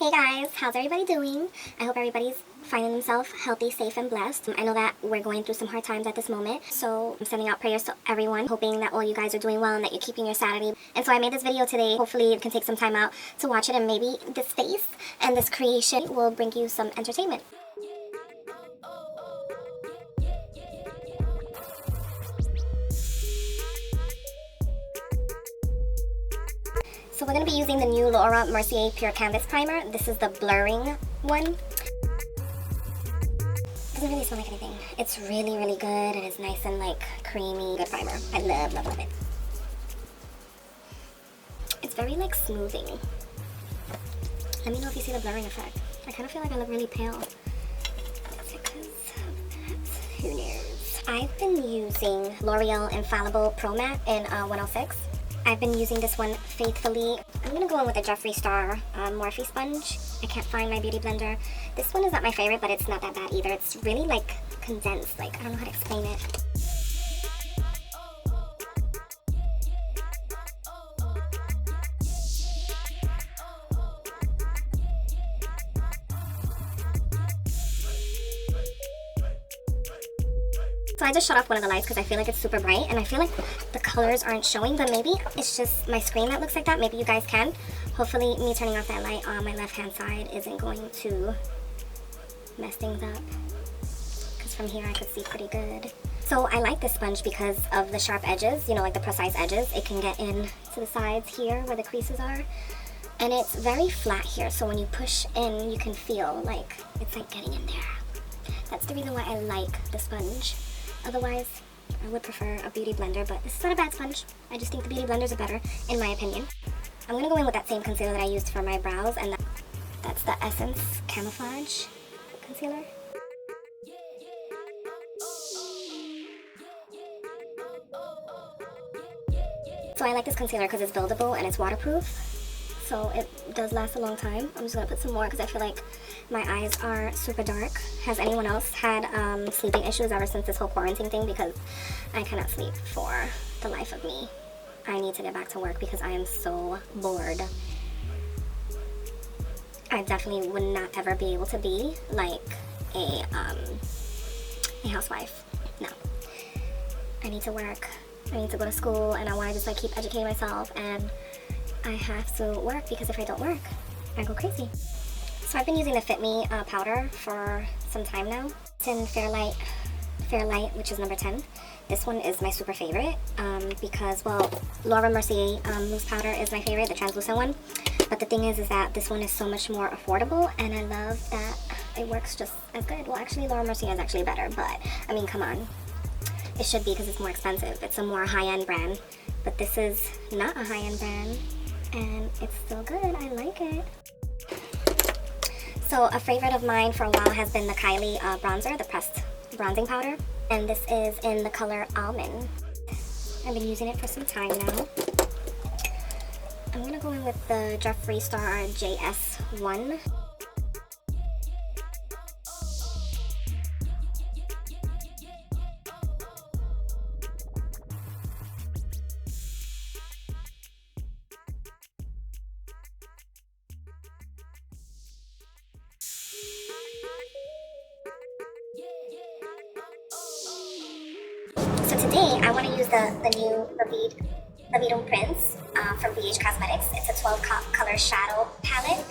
Hey guys, how's everybody doing? I hope everybody's finding themselves healthy, safe, and blessed. I know that we're going through some hard times at this moment, so I'm sending out prayers to everyone, hoping that all you guys are doing well and that you're keeping your sanity. And so I made this video today. Hopefully you can take some time out to watch it, and maybe this face and this creation will bring you some entertainment. So we're going to be using the new L'Oreal Mercier Pure Canvas Primer. This is the blurring one. Doesn't really smell like anything. It's really, really good, and it's nice and like creamy, good primer. I love, love, love it. It's very like smoothing. Let me know if you see the blurring effect. I kind of feel like I look really pale. It's because of that. Who knows? I've been using L'Oreal Infallible Pro Matte in 106. I've been using this one faithfully. I'm going to go in with the Jeffree Star Morphe sponge. I can't find my beauty blender. This one is not my favorite, but it's not that bad either. It's really like condensed. Like, I don't know how to explain it. So I just shut off one of the lights because I feel like it's super bright and I feel like the colors aren't showing, but maybe it's just my screen that looks like that. Maybe you guys can. Hopefully me turning off that light on my left hand side isn't going to mess things up, because from here I could see pretty good. So I like this sponge because of the sharp edges, you know, like the precise edges. It can get in to the sides here where the creases are, and it's very flat here, so when you push in you can feel like it's like getting in there. That's the reason why I like the sponge. Otherwise, I would prefer a beauty blender, but this is not a bad sponge. I just think the beauty blenders are better, in my opinion. I'm going to go in with that same concealer that I used for my brows, and that's the Essence Camouflage concealer. So I like this concealer because it's buildable and it's waterproof. So it does last a long time. I'm just going to put some more because I feel like my eyes are super dark. Has anyone else had sleeping issues ever since this whole quarantine thing? Because I cannot sleep for the life of me. I need to get back to work because I am so bored. I definitely would not ever be able to be like a housewife. No. I need to work. I need to go to school, and I want to just like keep educating myself, and I have to work because if I don't work, I go crazy. So I've been using the Fit Me powder for some time now. It's in Fair Light, which is number 10. This one is my super favorite because, well, Laura Mercier loose powder is my favorite, the translucent one. But the thing is that this one is so much more affordable, and I love that it works just as good. Well, actually, Laura Mercier is actually better, but I mean, come on. It should be because it's more expensive. It's a more high-end brand, but this is not a high-end brand, and it's still good. I like it. So a favorite of mine for a while has been the Kylie bronzer, the pressed bronzing powder, and this is in the color Almond. I've been using it for some time now. I'm gonna go in with the Jeffree Star JS1. So today I want to use the new LaviedUNPrince from Bhcosmetics. It's a 12 color shadow palette.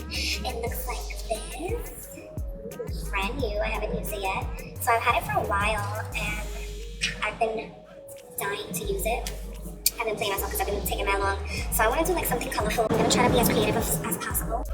And it looks like this. Brand new, I haven't used it yet. So I've had it for a while and I've been dying to use it. I've been playing myself because I've been taking that long. So I want to do like something colorful. I'm going to try to be as creative as possible.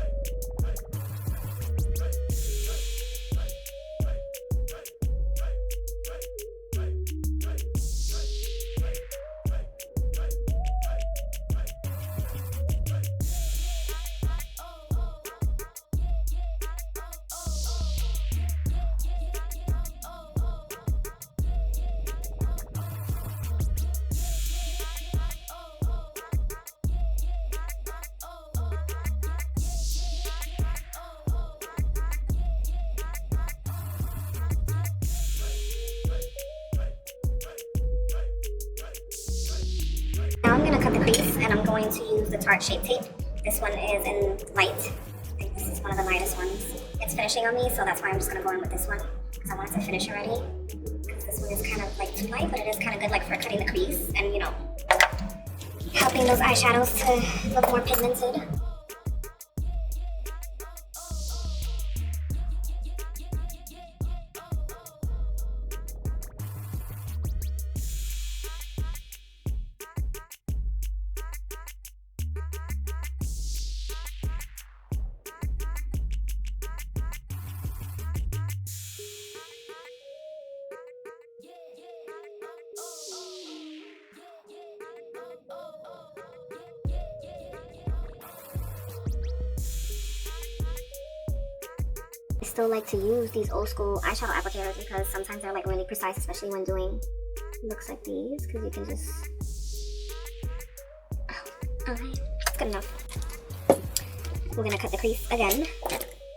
Now I'm going to cut the crease, and I'm going to use the Tarte Shape tape. This one is in light. I think this is one of the lightest ones. It's finishing on me, so that's why I'm just gonna go in with this one because I wanted to finish already. Because this one is kind of like too light, but it is kind of good like for cutting the crease and, you know, helping those eyeshadows to look more pigmented. I still like to use these old school eyeshadow applicators because sometimes they're like really precise, especially when doing looks like these, because you can just... Oh, alright, good enough. We're gonna cut the crease again,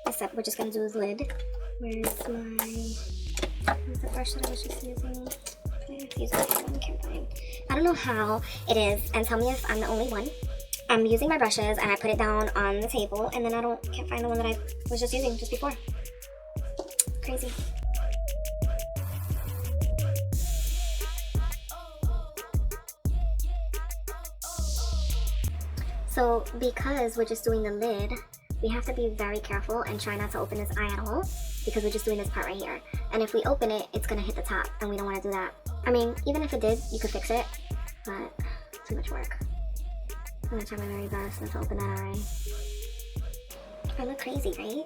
except we're just gonna do his lid. Where's the brush that I was just using? I don't know how it is, and tell me if I'm the only one. I'm using my brushes and I put it down on the table, and then I can't find the one that I was just using just before. Crazy. So because we're just doing the lid, we have to be very careful and try not to open this eye at all, because we're just doing this part right here. And if we open it, it's gonna hit the top, and we don't want to do that. I mean, even if it did, you could fix it, but too much work. I'm gonna try my very best not to open that eye. I look crazy, right?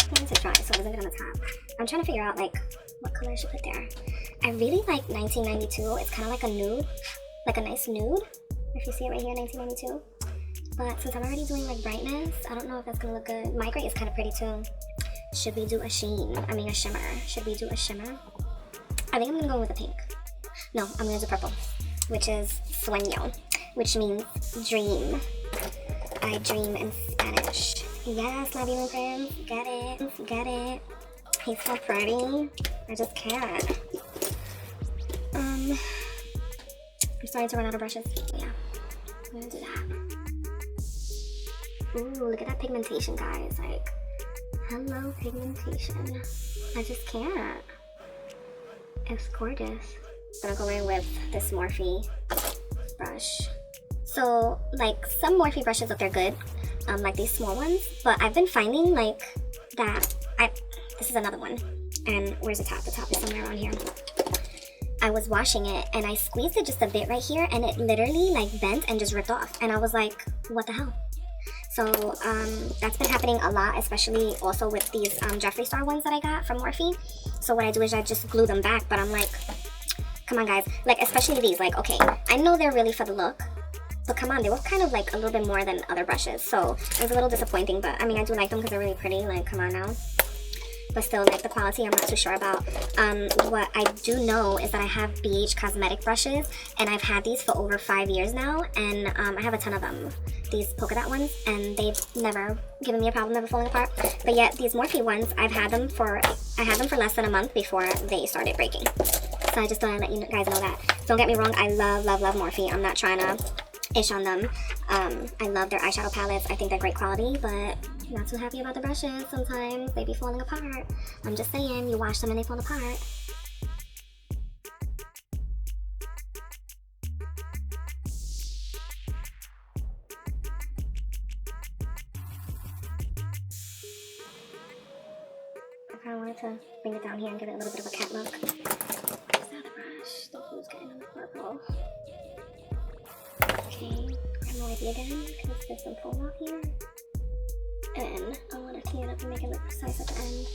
I wanted to try so it doesn't get on the top. I'm trying to figure out like what color I should put there. I really like 1992. It's kind of like a nude, like a nice nude. If you see it right here, 1992. But since I'm already doing like brightness, I don't know if that's gonna look good. My gray is kind of pretty too. Should we do a sheen? I mean a shimmer. Should we do a shimmer? I think I'm gonna go with the pink. No, I'm gonna do purple, which is sueño, which means dream. I dream in Spanish. Yes, LaviedUNPrince, get it, get it. He's so pretty. I just can't. I'm starting to run out of brushes. Yeah, I'm gonna do that. Ooh, look at that pigmentation, guys. Like, hello, pigmentation. I just can't. It's gorgeous. I'm gonna go in with this Morphe brush. So, like, some Morphe brushes look, they're good, like these small ones, but I've been finding, like, that this is another one, and where's the top? The top is somewhere around here. I was washing it, and I squeezed it just a bit right here, and it literally, like, bent and just ripped off, and I was like, what the hell? So, that's been happening a lot, especially also with these Jeffree Star ones that I got from Morphe. So what I do is I just glue them back, but I'm like, come on guys, like especially these, like, okay, I know they're really for the look, but come on, they look kind of like a little bit more than other brushes, so it was a little disappointing, but I mean, I do like them because they're really pretty, like, come on now. But still, like, the quality I'm not too sure about. What I do know is that I have Bhcosmetics brushes, and I've had these for over 5 years now, and I have a ton of them, these polka dot ones, and they've never given me a problem, never falling apart. But yet, these Morphe ones, I had them for less than a month before they started breaking. So I just thought I'd let you guys know that. Don't get me wrong, I love, love, love Morphe. I'm not trying to ish on them. I love their eyeshadow palettes. I think they're great quality, but not too happy about the brushes. Sometimes they be falling apart. I'm just saying, you wash them and they fall apart. I kind of wanted to bring it down here and give it a little bit of a cat look. Where's the other brush? The blue's getting in the purple. Okay, grab my Lippies again, because there's some foam off here. And I want to clean it up and make it look precise at the end.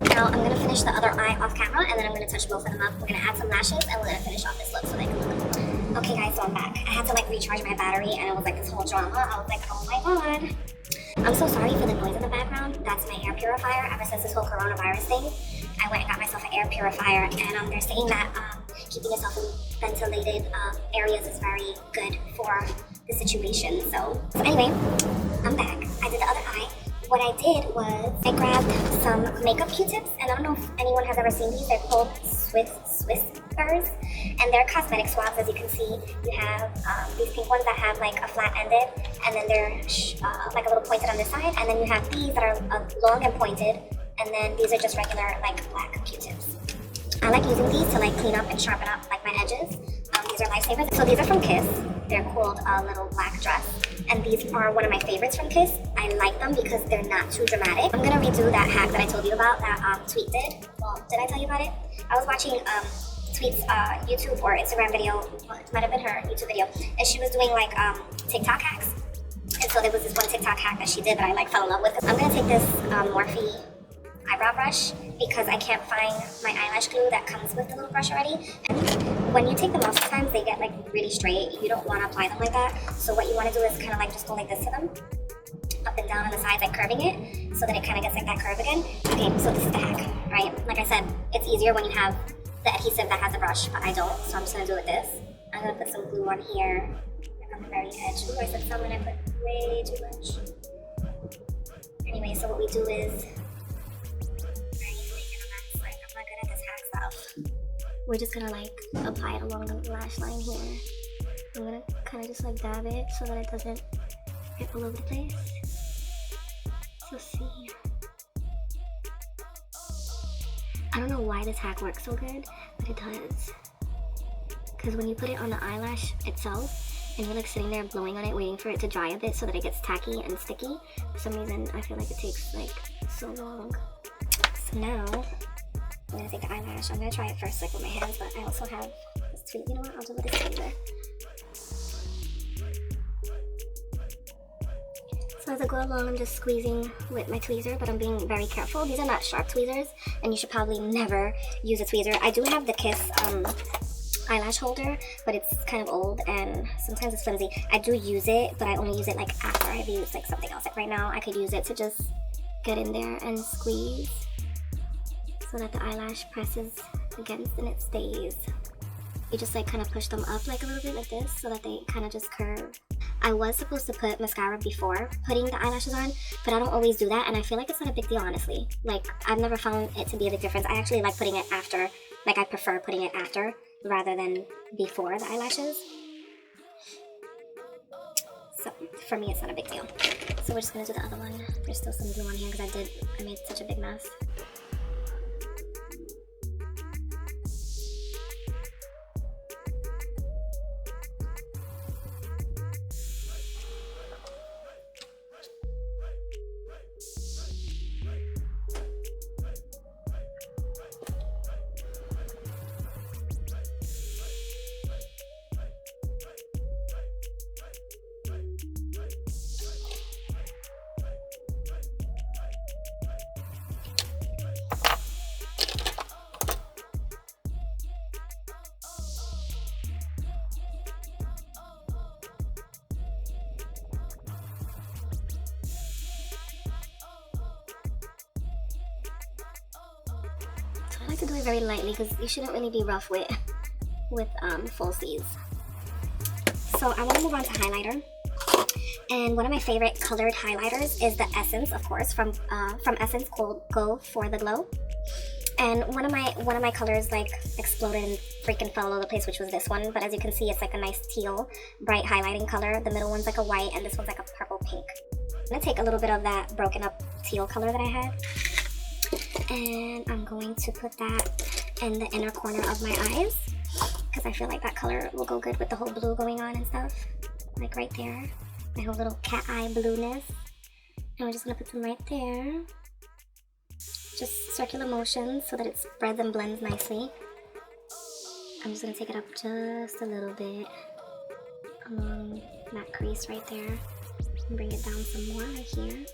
Now I'm going to finish the other eye off camera, and then I'm going to touch both of them up. We're going to add some lashes, and we're going to finish off this look so they can look. Okay guys, so I'm back. I had to like recharge my battery, and it was like this whole drama. I was like, oh my god. I'm so sorry for the noise in the background. That's my air purifier. Ever since this whole coronavirus thing, I went and got myself an air purifier, and they're saying that keeping yourself in ventilated areas is very good for the situation. So anyway, I'm back. I did the other eye. what I did was I grabbed some makeup Q-tips, and I don't know if anyone has ever seen these. They're called Whiskers, and they're cosmetic swabs. As you can see, you have these pink ones that have like a flat ended, and then they're like a little pointed on this side, and then you have these that are long and pointed, and then these are just regular like black Q-tips. I like using these to like clean up and sharpen up like my edges. These are lifesavers. So these are from Kiss. They're called Little Black Dress. And these are one of my favorites from Kiss. I like them because they're not too dramatic. I'm gonna redo that hack that I told you about that Tweet did. Well, did I tell you about it? I was watching Tweet's YouTube or Instagram video. Well, it might have been her YouTube video. And she was doing like TikTok hacks. And so there was this one TikTok hack that she did that I like fell in love with. I'm gonna take this Morphe eyebrow brush because I can't find my eyelash glue that comes with the little brush already. And when you take them off, sometimes they get like really straight. You don't want to apply them like that. So what you want to do is kind of like just go like this to them, up and down on the sides, like curving it, so that it kind of gets like that curve again. Okay, so this is the hack, right? Like I said, it's easier when you have the adhesive that has a brush, but I don't. So I'm just gonna do it with this. I'm gonna put some glue on here, like on the very edge. Ooh, I said some and I put way too much. Anyway, so what we do is, we're just gonna like apply it along the lash line here. I'm gonna kind of just like dab it so that it doesn't get all over the place. So see, I don't know why this hack works so good, but it does. Because when you put it on the eyelash itself and you're like sitting there blowing on it, waiting for it to dry a bit so that it gets tacky and sticky, for some reason I feel like it takes like so long. So now I'm gonna take the eyelash. I'm gonna try it first like with my hands, but I also have this tweet. You know what? I'll do it with this tweezer. So as I go along, I'm just squeezing with my tweezer, but I'm being very careful. These are not sharp tweezers, and you should probably never use a tweezer. I do have the Kiss eyelash holder, but it's kind of old and sometimes it's flimsy. I do use it, but I only use it like after I've used like something else. Like right now, I could use it to just get in there and squeeze, so that the eyelash presses against and it stays. You just like kind of push them up like a little bit like this so that they kind of just curve. I was supposed to put mascara before putting the eyelashes on, but I don't always do that, and I feel like it's not a big deal, honestly. Like, I've never found it to be a big difference. I actually like putting it after. Like, I prefer putting it after rather than before the eyelashes. So for me, it's not a big deal. So we're just gonna do the other one. There's still some glue on here because I made such a big mess. I like to do it very lightly because you shouldn't really be rough with falsies. So I want to move on to highlighter, and one of my favorite colored highlighters is the Essence, of course, from Essence, called Go for the Glow. And one of my colors like exploded and freaking fell all over the place, which was this one. But as you can see, it's like a nice teal, bright highlighting color. The middle one's like a white, and this one's like a purple pink. I'm gonna take a little bit of that broken up teal color that I had, and I'm going to put that in the inner corner of my eyes because I feel like that color will go good with the whole blue going on and stuff. Like right there, my whole little cat eye blueness. And we're just gonna put some right there. Just circular motions so that it spreads and blends nicely. I'm just gonna take it up just a little bit along that crease right there and bring it down some more right here.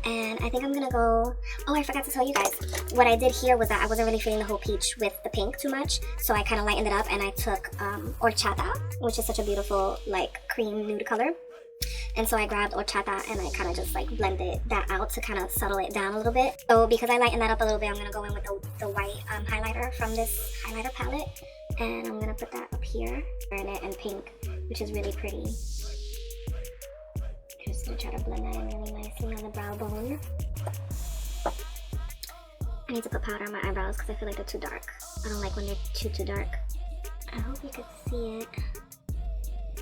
And I think I'm gonna go, oh, I forgot to tell you guys, what I did here was that I wasn't really feeling the whole peach with the pink too much, so I kind of lightened it up and I took horchata, which is such a beautiful like cream nude color. And so I grabbed horchata and I kind of just like blended that out to kind of settle it down a little bit. So because I lightened that up a little bit, I'm gonna go in with the white highlighter from this highlighter palette, and I'm gonna put that up here in it, and pink, which is really pretty. Just I'm gonna try to blend that in really nicely on the brow bone. I need to put powder on my eyebrows because I feel like they're too dark. I don't like when they're too dark. I hope you could see it.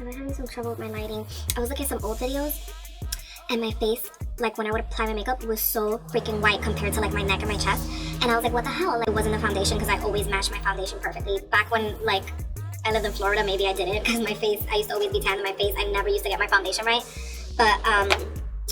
I'm having some trouble with my lighting. I was looking at some old videos and my face, like when I would apply my makeup, was so freaking white compared to like my neck and my chest. And I was like, what the hell? Like, it wasn't the foundation because I always matched my foundation perfectly. Back when like I lived in Florida, maybe I didn't because my face, I used to always be tan in my face. I never used to get my foundation right. But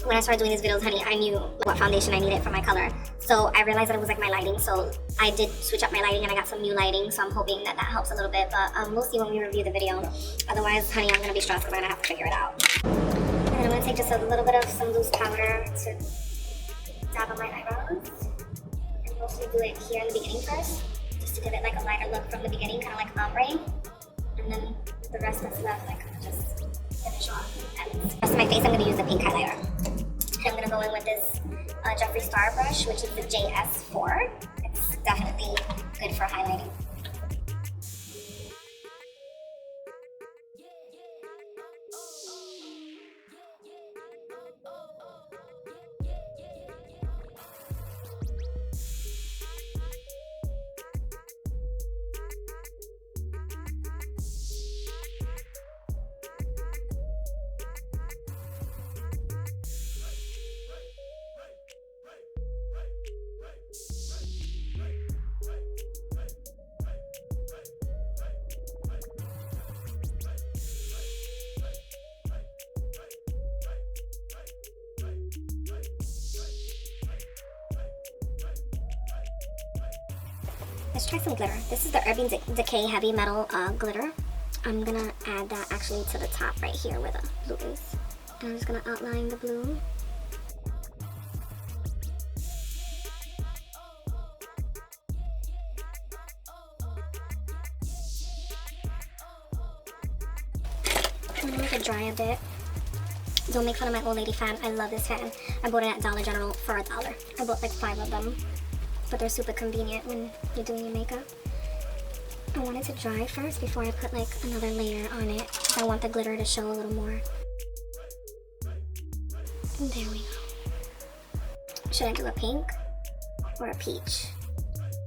when I started doing these videos, honey, I knew what foundation I needed for my color. So I realized that it was like my lighting. So I did switch up my lighting and I got some new lighting. So I'm hoping that that helps a little bit. But we'll see when we review the video. Otherwise, honey, I'm going to be stressed because I'm going to have to figure it out. And then I'm going to take just a little bit of some loose powder to dab on my eyebrows. And mostly do it here in the beginning first. Just to give it like a lighter look from the beginning, kind of like ombre. And then the rest that's left, like just finish off. And the rest of my face, I'm going to use the pink highlighter. And I'm going to go in with this Jeffree Star brush, which is the JS4. It's definitely good for highlighting. Let's try some glitter. This is the Urban Decay Heavy Metal glitter. I'm gonna add that actually to the top right here where the blue is. And I'm just gonna outline the blue. I'm gonna make it dry a bit. Don't make fun of my old lady fan. I love this fan. I bought it at Dollar General for $1. I bought like 5 of them. But they're super convenient when you're doing your makeup. I want it to dry first before I put like another layer on it. I want the glitter to show a little more. And there we go. Should I do a pink or a peach?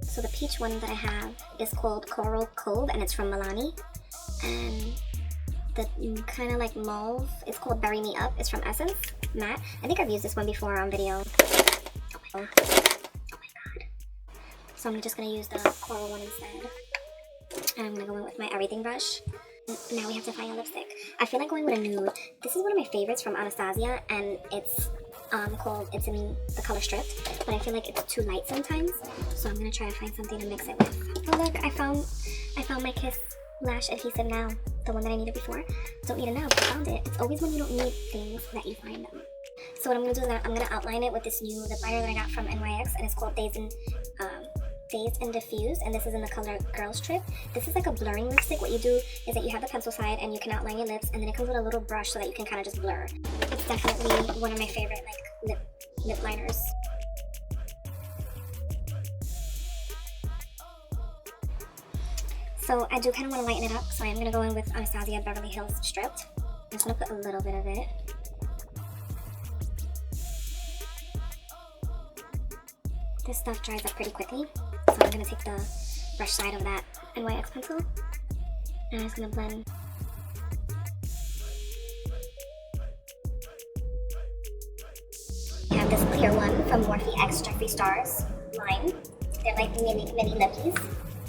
So the peach one that I have is called Coral Cove and it's from Milani. And the kind of like mauve, it's called Bury Me Up. It's from Essence Matte. I think I've used this one before on video. Oh my god. So I'm just going to use the coral one instead. And I'm going to go in with my everything brush. Now we have to find a lipstick. I feel like going with a nude. This is one of my favorites from Anastasia. And it's called, it's in the color Stripped. But I feel like it's too light sometimes. So I'm going to try to find something to mix it with. Oh look, I found my Kiss Lash Adhesive now. The one that I needed before. Don't need it now, but I found it. It's always when you don't need things that you find them. So what I'm going to do is I'm going to outline it with this new lip liner that I got from NYX. And it's called Daze and Diffuse, and this is in the color Girls Trip. This is like a blurring lipstick. What you do is that you have the pencil side and you can outline your lips, and then it comes with a little brush so that you can kind of just blur. It's definitely one of my favorite like lip liners. So I do kind of want to lighten it up, so I'm going to go in with Anastasia Beverly Hills Stripped. I'm just going to put a little bit of it. This stuff dries up pretty quickly, so I'm going to take the brush side of that NYX pencil, and I'm just going to blend. I have this clear one from Morphe X Jeffree Stars line. They're like mini lippies,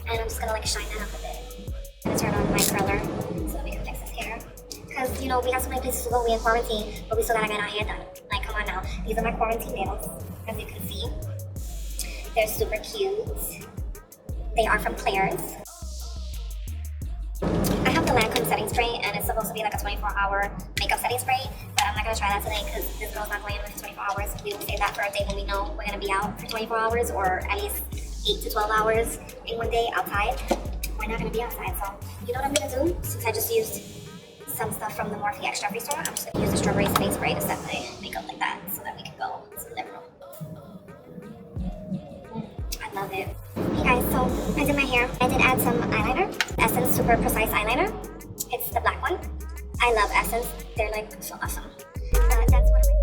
and I'm just going to like shine that up a bit. I'm going to turn on my curler so that we can fix this hair. Because, you know, we have so many places to go, we're in quarantine, but we still got to get our hair done. Like, come on now. These are my quarantine nails, as you can see. They're super cute. They are from Claire's. I have the Lancome setting spray, and it's supposed to be like a 24-hour makeup setting spray, but I'm not going to try that today because this girl's not going in for 24 hours. We will save that for a day when we know we're going to be out for 24 hours or at least 8 to 12 hours in one day outside. We're not going to be outside, so you know what I'm going to do? Since I just used some stuff from the Morphe X Jeffree store, I'm just going to use the strawberry setting spray to set my makeup like that so that we can go to the living room. I love it. Hey guys, so I did my hair. I did add some eyeliner. Essence Super Precise Eyeliner. It's the black one. I love Essence. They're like so awesome. That's one of my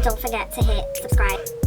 don't forget to hit subscribe.